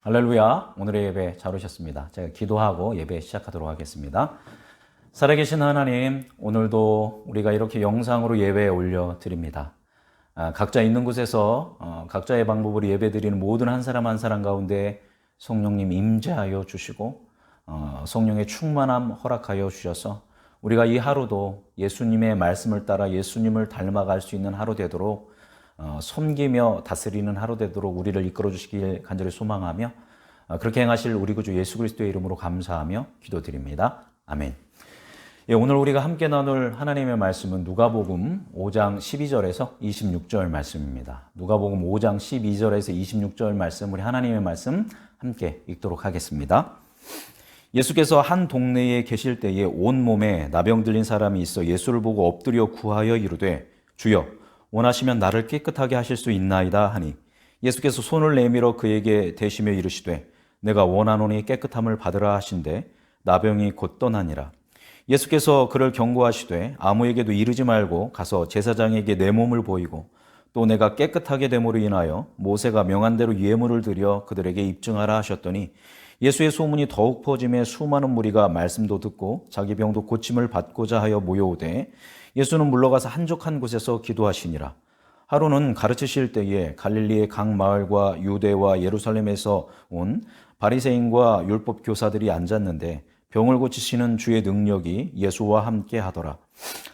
할렐루야. 오늘의 예배 잘 오셨습니다. 제가 기도하고 예배 시작하도록 하겠습니다. 살아계신 하나님, 오늘도 우리가 이렇게 영상으로 예배에 올려드립니다. 각자 있는 곳에서 각자의 방법으로 예배드리는 모든 한 사람 한 사람 가운데 성령님 임재하여 주시고 성령의 충만함 허락하여 주셔서 우리가 이 하루도 예수님의 말씀을 따라 예수님을 닮아갈 수 있는 하루 되도록 섬기며 다스리는 하루 되도록 우리를 이끌어 주시길 간절히 소망하며 그렇게 행하실 우리 구주 예수 그리스도의 이름으로 감사하며 기도드립니다. 아멘. 예, 오늘 우리가 함께 나눌 하나님의 말씀은 누가복음 5장 12절에서 26절 말씀입니다. 누가복음 5장 12절에서 26절 말씀, 우리 하나님의 말씀 함께 읽도록 하겠습니다. 예수께서 한 동네에 계실 때에 온몸에 나병 들린 사람이 있어 예수를 보고 엎드려 구하여 이르되 주여 원하시면 나를 깨끗하게 하실 수 있나이다 하니 예수께서 손을 내밀어 그에게 대시며 이르시되 내가 원하노니 깨끗함을 받으라 하신대 나병이 곧 떠나니라. 예수께서 그를 경고하시되 아무에게도 이르지 말고 가서 제사장에게 내 몸을 보이고 또 내가 깨끗하게 됨으로 인하여 모세가 명한 대로 예물을 드려 그들에게 입증하라 하셨더니 예수의 소문이 더욱 퍼짐에 수많은 무리가 말씀도 듣고 자기 병도 고침을 받고자 하여 모여오되 예수는 물러가서 한적한 곳에서 기도하시니라. 하루는 가르치실 때에 갈릴리의 각 마을과 유대와 예루살렘에서 온 바리새인과 율법 교사들이 앉았는데 병을 고치시는 주의 능력이 예수와 함께 하더라.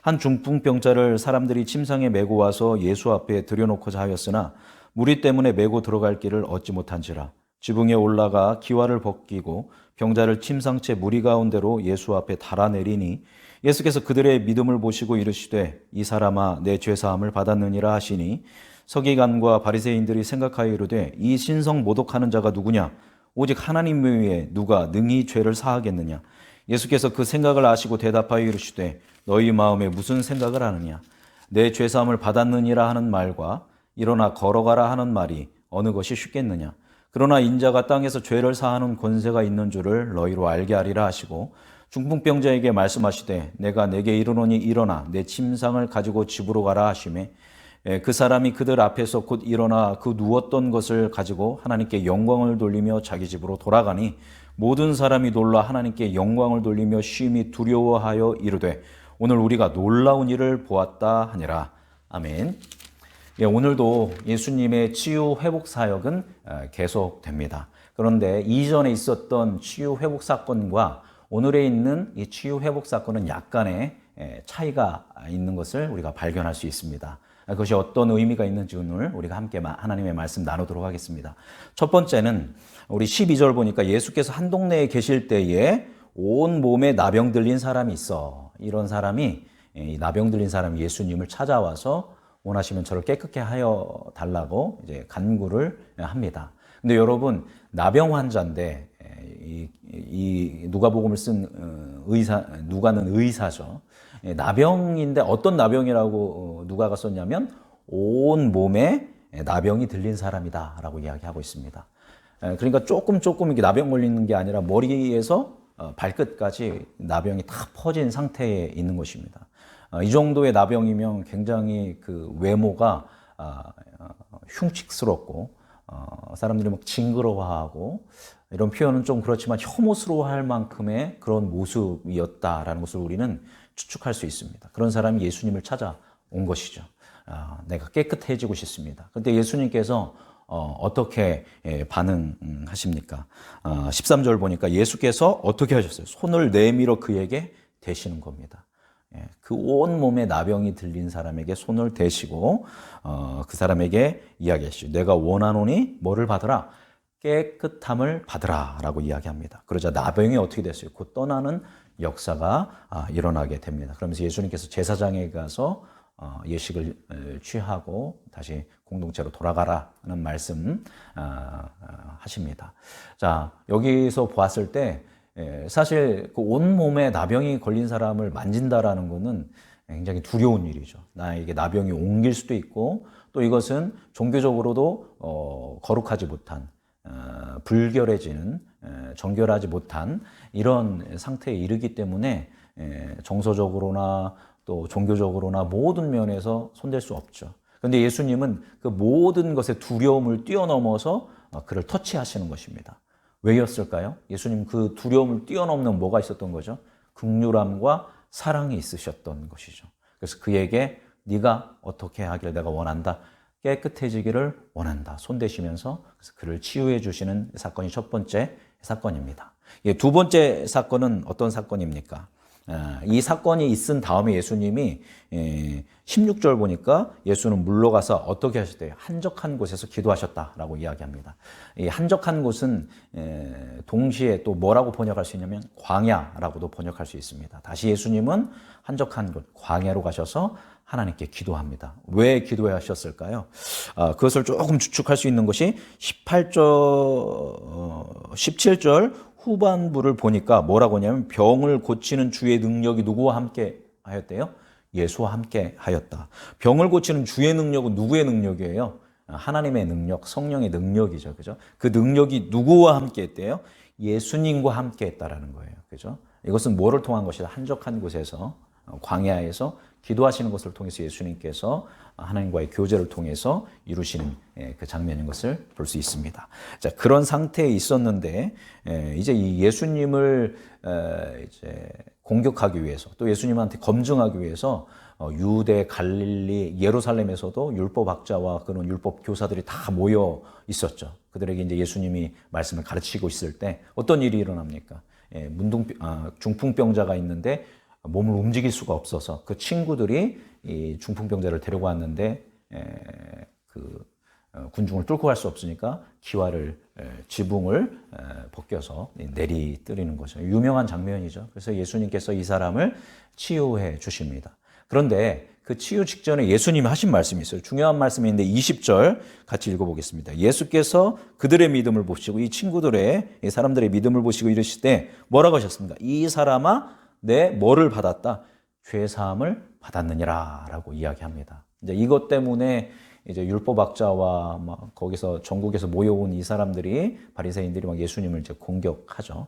한 중풍병자를 사람들이 침상에 메고 와서 예수 앞에 들여놓고자 하였으나 무리 때문에 메고 들어갈 길을 얻지 못한지라. 지붕에 올라가 기와를 벗기고 병자를 침상째 무리 가운데로 예수 앞에 달아내리니 예수께서 그들의 믿음을 보시고 이르시되 이 사람아 내 죄사함을 받았느니라 하시니 서기관과 바리새인들이 생각하여 이르되 이 신성 모독하는 자가 누구냐 오직 하나님 외에 누가 능히 죄를 사하겠느냐. 예수께서 그 생각을 아시고 대답하여 이르시되 너희 마음에 무슨 생각을 하느냐. 내 죄사함을 받았느니라 하는 말과 일어나 걸어가라 하는 말이 어느 것이 쉽겠느냐. 그러나 인자가 땅에서 죄를 사하는 권세가 있는 줄을 너희로 알게 하리라 하시고 중풍병자에게 말씀하시되 내가 내게 이르노니 일어나 내 침상을 가지고 집으로 가라 하시매 그 사람이 그들 앞에서 곧 일어나 그 누웠던 것을 가지고 하나님께 영광을 돌리며 자기 집으로 돌아가니 모든 사람이 놀라 하나님께 영광을 돌리며 심히 두려워하여 이르되 오늘 우리가 놀라운 일을 보았다 하니라. 아멘. 예, 오늘도 예수님의 치유 회복 사역은 계속됩니다. 그런데 이전에 있었던 치유 회복 사건과 오늘에 있는 이 치유 회복 사건은 약간의 차이가 있는 것을 우리가 발견할 수 있습니다. 그것이 어떤 의미가 있는지 오늘 우리가 함께 하나님의 말씀 나누도록 하겠습니다. 첫 번째는 우리 12절 보니까 예수께서 한 동네에 계실 때에 온 몸에 나병 들린 사람이 있어. 이런 사람이, 이 나병 들린 사람이 예수님을 찾아와서 원하시면 저를 깨끗게 하여 달라고 이제 간구를 합니다. 근데 여러분, 나병 환자인데 이 누가복음을 쓴 누가는 의사죠. 나병인데 어떤 나병이라고 누가가 썼냐면 온 몸에 나병이 들린 사람이다라고 이야기하고 있습니다. 그러니까 조금 이렇게 나병 걸리는 게 아니라 머리에서 발끝까지 나병이 다 퍼진 상태에 있는 것입니다. 이 정도의 나병이면 굉장히 그 외모가 흉측스럽고 사람들이 막 징그러워하고 이런 표현은 좀 그렇지만 혐오스러워할 만큼의 그런 모습이었다라는 것을 우리는 추측할 수 있습니다. 그런 사람이 예수님을 찾아온 것이죠. 내가 깨끗해지고 싶습니다. 그런데 예수님께서 어떻게 반응하십니까? 13절 보니까 예수께서 어떻게 하셨어요? 손을 내밀어 그에게 대시는 겁니다. 그 온 몸에 나병이 들린 사람에게 손을 대시고 그 사람에게 이야기하시죠. 내가 원하노니 뭐를 받으라? 깨끗함을 받으라 라고 이야기합니다. 그러자 나병이 어떻게 됐어요? 곧 떠나는 역사가 일어나게 됩니다. 그러면서 예수님께서 제사장에 가서 예식을 취하고 다시 공동체로 돌아가라는 말씀 하십니다. 자, 여기서 보았을 때 사실 그 온몸에 나병이 걸린 사람을 만진다라는 것은 굉장히 두려운 일이죠. 나에게 나병이 옮길 수도 있고 또 이것은 종교적으로도 거룩하지 못한 불결해지는 정결하지 못한 이런 상태에 이르기 때문에 정서적으로나 또 종교적으로나 모든 면에서 손댈 수 없죠. 그런데 예수님은 그 모든 것의 두려움을 뛰어넘어서 그를 터치하시는 것입니다. 왜였을까요? 예수님 그 두려움을 뛰어넘는 뭐가 있었던 거죠? 긍휼함과 사랑이 있으셨던 것이죠. 그래서 그에게 네가 어떻게 하기를 내가 원한다. 깨끗해지기를 원한다. 손대시면서 그래서 그를 치유해 주시는 사건이 첫 번째 사건입니다. 두 번째 사건은 어떤 사건입니까? 이 사건이 있은 다음에 예수님이 16절 보니까 예수는 물러가서 어떻게 하셨대요? 한적한 곳에서 기도하셨다라고 이야기합니다. 이 한적한 곳은 동시에 또 뭐라고 번역할 수 있냐면 광야라고도 번역할 수 있습니다. 다시 예수님은 한적한 곳, 광야로 가셔서 하나님께 기도합니다. 왜 기도하셨을까요? 그것을 조금 추측할 수 있는 것이 17절 후반부를 보니까 뭐라고 하냐면 병을 고치는 주의 능력이 누구와 함께 하였대요? 예수와 함께 하였다. 병을 고치는 주의 능력은 누구의 능력이에요? 하나님의 능력, 성령의 능력이죠. 그죠? 그 능력이 누구와 함께 했대요? 예수님과 함께 했다라는 거예요. 그죠? 이것은 뭐를 통한 것이다? 한적한 곳에서, 광야에서 기도하시는 것을 통해서 예수님께서 하나님과의 교제를 통해서 이루시는 그 장면인 것을 볼 수 있습니다. 자, 그런 상태에 있었는데 이제 이 예수님을 이제 공격하기 위해서 또 예수님한테 검증하기 위해서 유대, 갈릴리, 예루살렘에서도 율법학자와 그런 율법 교사들이 다 모여 있었죠. 그들에게 이제 예수님이 말씀을 가르치고 있을 때 어떤 일이 일어납니까? 중풍병자가 있는데 몸을 움직일 수가 없어서 그 친구들이 이 중풍병자를 데리고 왔는데 군중을 뚫고 갈 수 없으니까 지붕을 벗겨서 내리뜨리는 거죠. 유명한 장면이죠. 그래서 예수님께서 이 사람을 치유해 주십니다. 그런데 그 치유 직전에 예수님이 하신 말씀이 있어요. 중요한 말씀인데 20절 같이 읽어보겠습니다. 예수께서 그들의 믿음을 보시고 이 사람들의 믿음을 보시고 이르시되 뭐라고 하셨습니까? 이 사람아 내 뭐를 받았다? 죄사함을 받았느니라 라고 이야기합니다. 이제 이것 때문에 이제 율법학자와 막 거기서 전국에서 모여온 이 사람들이 바리새인들이 막 예수님을 이제 공격하죠.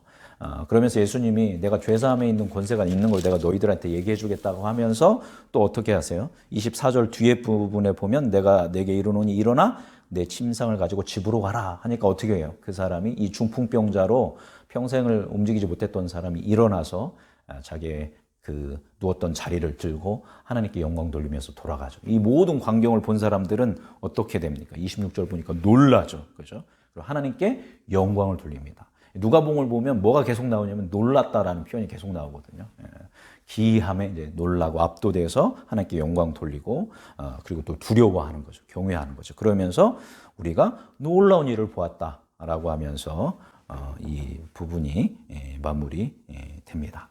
그러면서 예수님이 내가 죄사함에 있는 권세가 있는 걸 내가 너희들한테 얘기해 주겠다고 하면서 또 어떻게 하세요? 24절 뒤에 부분에 보면 내가 내게 이르노니 일어나 내 침상을 가지고 집으로 가라 하니까 어떻게 해요? 그 사람이 이 중풍병자로 평생을 움직이지 못했던 사람이 일어나서 자기의 그 누웠던 자리를 들고 하나님께 영광 돌리면서 돌아가죠. 이 모든 광경을 본 사람들은 어떻게 됩니까? 26절 보니까 놀라죠. 그죠? 그리고 하나님께 영광을 돌립니다. 누가복음을 보면 뭐가 계속 나오냐면 놀랐다라는 표현이 계속 나오거든요. 기이함에 이제 놀라고 압도돼서 하나님께 영광 돌리고 그리고 또 두려워하는 거죠. 경외하는 거죠. 그러면서 우리가 놀라운 일을 보았다라고 하면서 이 부분이 마무리 됩니다.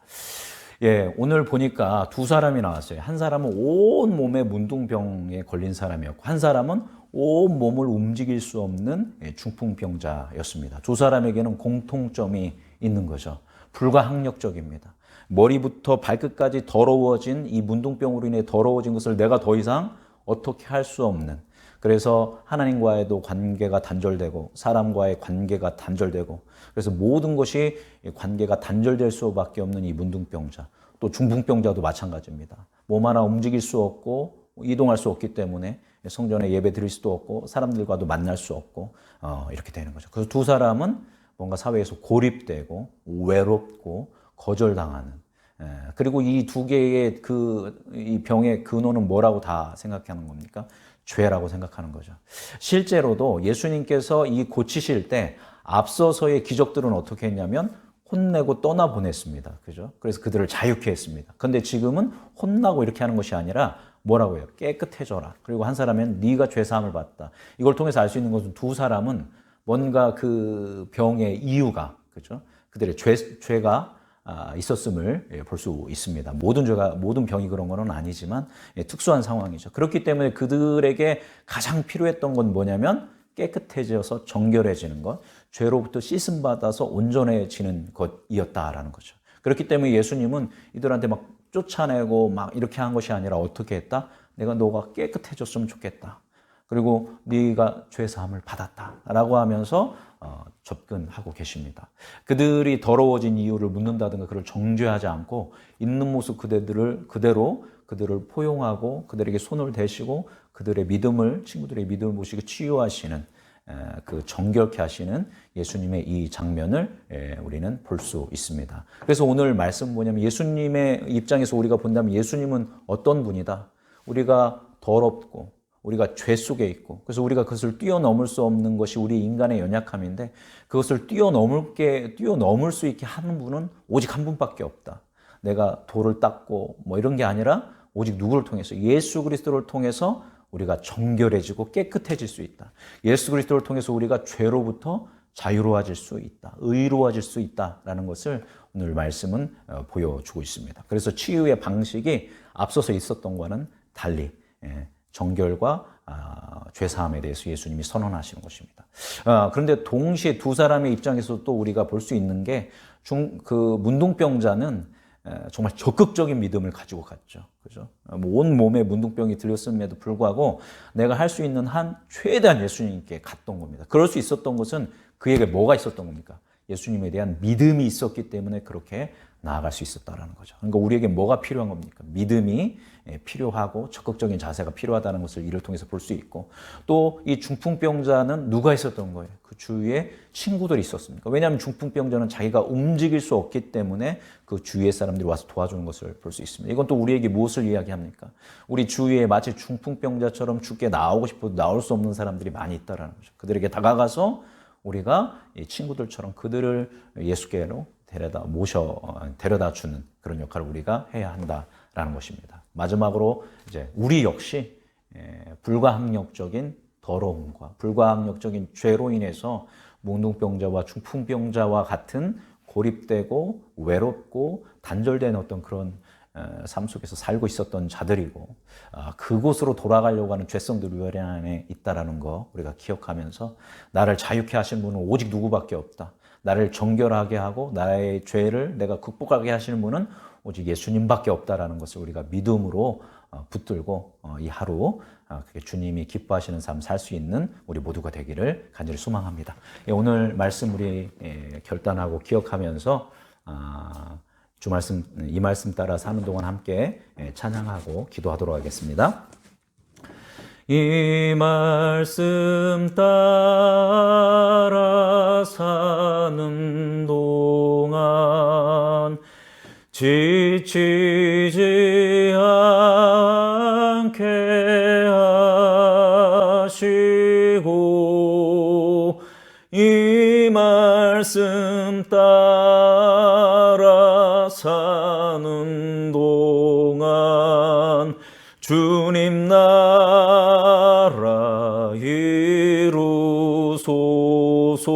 오늘 보니까 두 사람이 나왔어요. 한 사람은 온 몸에 문둥병에 걸린 사람이었고 한 사람은 온 몸을 움직일 수 없는 중풍병자였습니다. 두 사람에게는 공통점이 있는 거죠. 불가항력적입니다. 머리부터 발끝까지 더러워진 이 문둥병으로 인해 더러워진 것을 내가 더 이상 어떻게 할 수 없는, 그래서 하나님과의도 관계가 단절되고 사람과의 관계가 단절되고 그래서 모든 것이 관계가 단절될 수밖에 없는 이 문둥병자, 또 중풍병자도 마찬가지입니다. 몸 하나 움직일 수 없고 이동할 수 없기 때문에 성전에 예배 드릴 수도 없고 사람들과도 만날 수 없고 이렇게 되는 거죠. 그래서 두 사람은 뭔가 사회에서 고립되고 외롭고 거절당하는, 그리고 이 두 개의 이 병의 근원은 뭐라고 다 생각하는 겁니까? 죄라고 생각하는 거죠. 실제로도 예수님께서 이 고치실 때 앞서서의 기적들은 어떻게 했냐면 혼내고 떠나보냈습니다. 그죠? 그래서 그들을 자유케 했습니다. 근데 지금은 혼나고 이렇게 하는 것이 아니라 뭐라고 해요? 깨끗해져라. 그리고 한 사람은 네가 죄사함을 받다. 이걸 통해서 알 수 있는 것은 두 사람은 뭔가 그 병의 이유가, 그죠? 그들의 죄가 있었음을 볼 수 있습니다. 모든 병이 그런 건 아니지만 특수한 상황이죠. 그렇기 때문에 그들에게 가장 필요했던 건 뭐냐면 깨끗해져서 정결해지는 것, 죄로부터 씻음받아서 온전해지는 것이었다라는 거죠. 그렇기 때문에 예수님은 이들한테 막 쫓아내고 막 이렇게 한 것이 아니라 어떻게 했다? 너가 깨끗해졌으면 좋겠다. 그리고 네가 죄사함을 받았다라고 하면서 접근하고 계십니다. 그들이 더러워진 이유를 묻는다든가 그를 정죄하지 않고 있는 모습 그대로 그들을 포용하고 그들에게 손을 대시고 친구들의 믿음을 보시고 치유하시는 그 정결케 하시는 예수님의 이 장면을 우리는 볼 수 있습니다. 그래서 오늘 말씀 뭐냐면 예수님의 입장에서 우리가 본다면 예수님은 어떤 분이다. 우리가 더럽고 우리가 죄 속에 있고 그래서 우리가 그것을 뛰어넘을 수 없는 것이 우리 인간의 연약함인데 그것을 뛰어넘을 수 있게 하는 분은 오직 한 분밖에 없다. 내가 돌을 닦고 뭐 이런 게 아니라 오직 누구를 통해서 예수 그리스도를 통해서 우리가 정결해지고 깨끗해질 수 있다. 예수 그리스도를 통해서 우리가 죄로부터 자유로워질 수 있다. 의로워질 수 있다라는 것을 오늘 말씀은 보여주고 있습니다. 그래서 치유의 방식이 앞서서 있었던 것과는 달리 정결과 죄사함에 대해서 예수님이 선언하시는 것입니다. 그런데 동시에 두 사람의 입장에서 또 우리가 볼 수 있는 게 그 문둥병자는 정말 적극적인 믿음을 가지고 갔죠. 그죠? 온 몸에 문둥병이 들렸음에도 불구하고 내가 할 수 있는 한 최대한 예수님께 갔던 겁니다. 그럴 수 있었던 것은 그에게 뭐가 있었던 겁니까? 예수님에 대한 믿음이 있었기 때문에 그렇게 나아갈 수 있었다는 거죠. 그러니까 우리에게 뭐가 필요한 겁니까? 믿음이 필요하고 적극적인 자세가 필요하다는 것을 이를 통해서 볼 수 있고 또 이 중풍병자는 누가 있었던 거예요? 그 주위에 친구들이 있었습니까? 왜냐하면 중풍병자는 자기가 움직일 수 없기 때문에 그 주위의 사람들이 와서 도와주는 것을 볼 수 있습니다. 이건 또 우리에게 무엇을 이야기합니까? 우리 주위에 마치 중풍병자처럼 죽게 나오고 싶어도 나올 수 없는 사람들이 많이 있다는 거죠. 그들에게 다가가서 우리가 이 친구들처럼 그들을 예수께로 데려다 주는 그런 역할을 우리가 해야 한다라는 것입니다. 마지막으로 이제 우리 역시 불가항력적인 더러움과 불가항력적인 죄로 인해서 문둥병자와 중풍병자와 같은 고립되고 외롭고 단절된 어떤 그런 삶 속에서 살고 있었던 자들이고 그곳으로 돌아가려고 하는 죄성들이 우리 안에 있다라는 거 우리가 기억하면서 나를 자유케 하신 분은 오직 누구밖에 없다. 나를 정결하게 하고 나의 죄를 내가 극복하게 하시는 분은 오직 예수님밖에 없다라는 것을 우리가 믿음으로 붙들고 이 하루 주님이 기뻐하시는 삶 살 수 있는 우리 모두가 되기를 간절히 소망합니다. 오늘 말씀 우리 결단하고 기억하면서 이 말씀 따라 사는 동안 함께 찬양하고 기도하도록 하겠습니다. 이 말씀 따라 사는 동안 지치지 않게 하시고 이 말씀 따라 사는 동안 주님 나라 이루소서.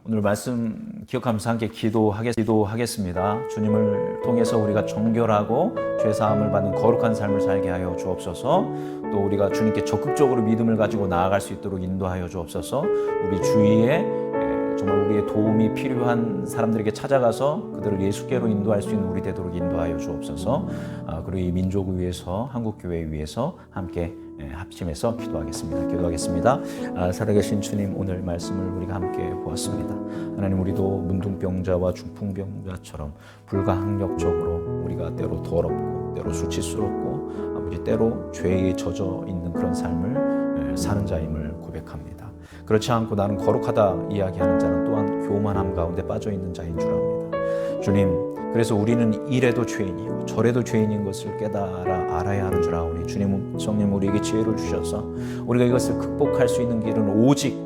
오늘 말씀 기억하면서 함께 기도하겠습니다. 주님을 통해서 우리가 정결하고 죄사함을 받는 거룩한 삶을 살게 하여 주옵소서. 또 우리가 주님께 적극적으로 믿음을 가지고 나아갈 수 있도록 인도하여 주옵소서. 우리 주위에 정말 우리의 도움이 필요한 사람들에게 찾아가서 그들을 예수께로 인도할 수 있는 우리 되도록 인도하여 주옵소서. 그리고 이 민족을 위해서 한국교회를 위해서 함께 합심해서 기도하겠습니다. 살아계신 주님, 오늘 말씀을 우리가 함께 보았습니다. 하나님, 우리도 문둥병자와 중풍병자처럼 불가항력적으로 우리가 때로 더럽고 때로 수치스럽고 아버지 때로 죄에 젖어 있는 그런 삶을 사는 자임을 고백합니다. 그렇지 않고 나는 거룩하다 이야기하는 자는 또한 교만함 가운데 빠져 있는 자인 줄 압니다. 주님, 그래서 우리는 이래도 죄인이고 저래도 죄인인 것을 알아야 하는 줄 아오니 주님, 성령 우리에게 지혜를 주셔서 우리가 이것을 극복할 수 있는 길은 오직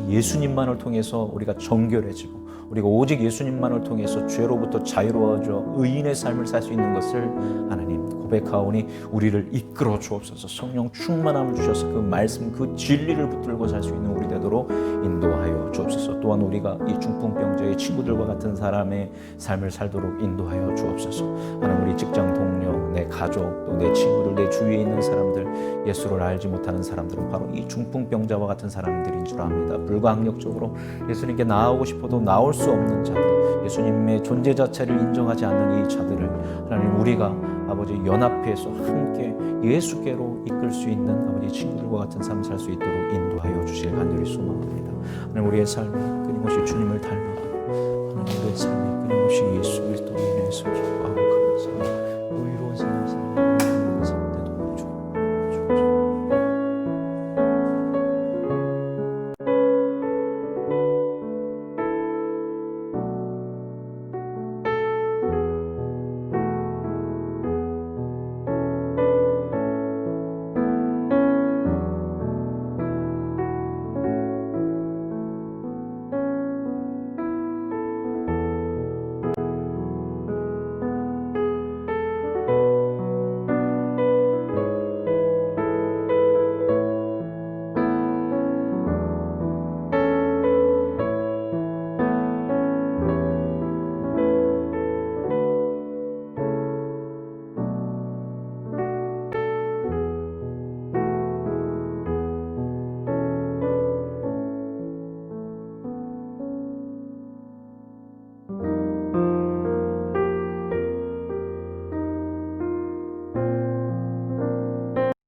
예수님만을 통해서 우리가 정결해지고 우리가 오직 예수님만을 통해서 죄로부터 자유로워져 의인의 삶을 살 수 있는 것을 하나님 고백하오니 우리를 이끌어 주옵소서. 성령 충만함을 주셔서 그 말씀, 그 진리를 붙들고 살 수 있는 우리 되도록 인도하여 주옵소서. 또한 우리가 이 중풍병자의 친구들과 같은 사람의 삶을 살도록 인도하여 주옵소서. 하나님, 우리 직장 동료, 내 가족, 또 내 친구들, 내 주위에 있는 사람들, 예수를 알지 못하는 사람들은 바로 이 중풍병자와 같은 사람들인 줄 압니다. 불가항력적으로 예수님께 나아오고 싶어도 나올 수 없는 자들, 예수님의 존재 자체를 인정하지 않는 이 자들을 하나님, 우리가 아버지 연합해서 함께 예수께로 이끌 수 있는 아버지 친구들과 같은 삶 살 수 있도록 인도하여 주실 간절히 소망합니다. 하나님, 우리의 삶이 끊임없이 주님을 닮아가 하나님, 우리의 삶이 끊임없이 예수 그리스도로 인해서